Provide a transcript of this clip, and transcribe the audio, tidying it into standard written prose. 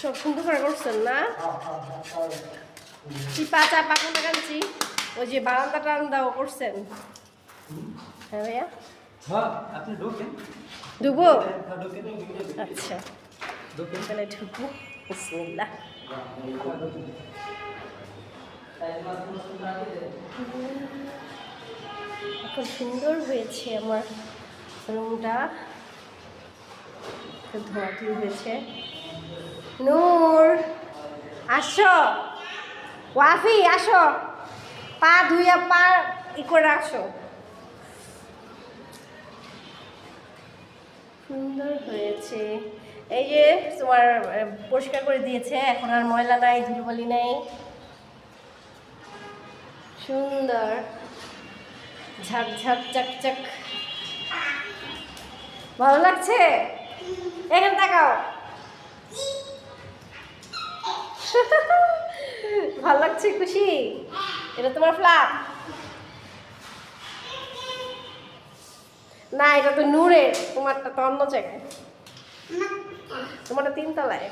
সব সুন্দর করে করছেন না? চিপা চাপা কোনটা কাঞ্চি ওই যে বারান্দা টারান্দাও করছেন। হ্যাঁ ভাইয়া আপনি ঢোকেন। ঢুকবো? আচ্ছা তাহলে ঢুকবো। বিসমিল্লাহ। খুব সুন্দর হয়েছে আমার রুমটা, ধোয়াধুয়ি হয়েছে। নূর আসো, ওয়াফি আসো, পা ধুইয়া পা করে রাখছো। সুন্দর হয়েছে। এই যে তোমার পরিষ্কার করে দিয়েছে, এখন আর ময়লা নাই, ধুলোবালি নাই, সুন্দর ঝাঁক চকচক। ভালো লাগছে? এখানে তাকাও। ভালো লাগছে? খুশি? এটা তোমার ফ্ল্যাট না, এটা তো নূরের, তোমারটা তো অন্য জায়গায়, তোমারটা 3 তলায়।